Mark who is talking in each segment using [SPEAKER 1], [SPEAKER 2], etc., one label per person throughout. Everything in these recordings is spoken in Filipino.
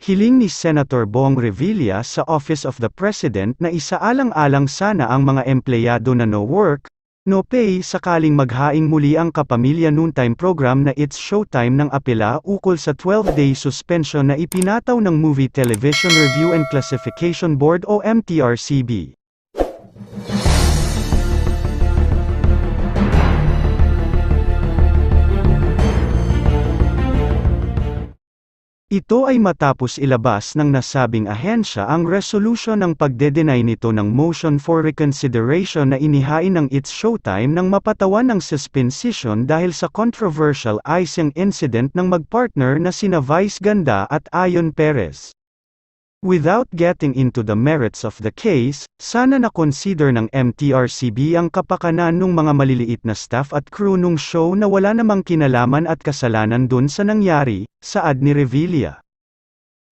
[SPEAKER 1] Hiling ni Senator Bong Revilla sa Office of the President na isaalang-alang sana ang mga empleyado na no work, no pay sakaling maghaing muli ang Kapamilya Noontime program na It's Showtime ng apela ukol sa 12-day suspension na ipinataw ng Movie Television Review and Classification Board o MTRCB. Ito ay matapos ilabas ng nasabing ahensya ang resolusyon ng pagde-deny nito ng motion for reconsideration na inihain ng It's Showtime nang mapatawan ng suspension dahil sa controversial icing incident ng magpartner na sina Vice Ganda at Ayon Perez. Without getting into the merits of the case, sana na-consider ng MTRCB ang kapakanan ng mga maliliit na staff at crew nung show na wala namang kinalaman at kasalanan dun sa nangyari, saad ni Revilla.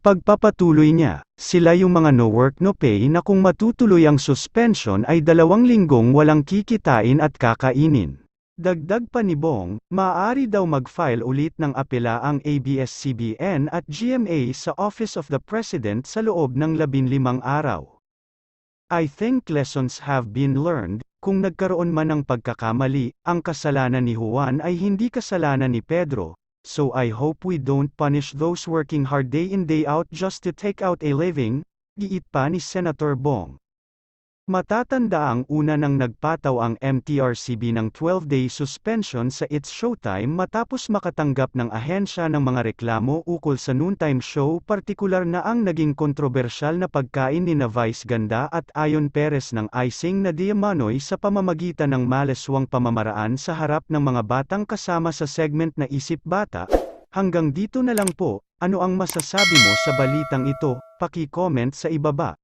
[SPEAKER 1] Pagpapatuloy niya, sila yung mga no work no pay na kung matutuloy ang suspension ay 2 linggong walang kikitain at kakainin. Dagdag pa ni Bong, maaari daw mag-file ulit ng apela ang ABS-CBN at GMA sa Office of the President sa loob ng 15 araw. I think lessons have been learned, kung nagkaroon man ng pagkakamali, ang kasalanan ni Juan ay hindi kasalanan ni Pedro, so I hope we don't punish those working hard day in day out just to take out a living, giit pa ni Senator Bong. Matatandaang una nang nagpataw ang MTRCB ng 12-day suspension sa It's Showtime matapos makatanggap ng ahensya ng mga reklamo ukol sa noontime show, partikular na ang naging kontrobersyal na pagkain ni na Vice Ganda at Ayon Perez ng icing na diamanoy sa pamamagitan ng maleswang pamamaraan sa harap ng mga batang kasama sa segment na Isip Bata. Hanggang dito na lang po, ano ang masasabi mo sa balitang ito? Paki-comment sa ibaba.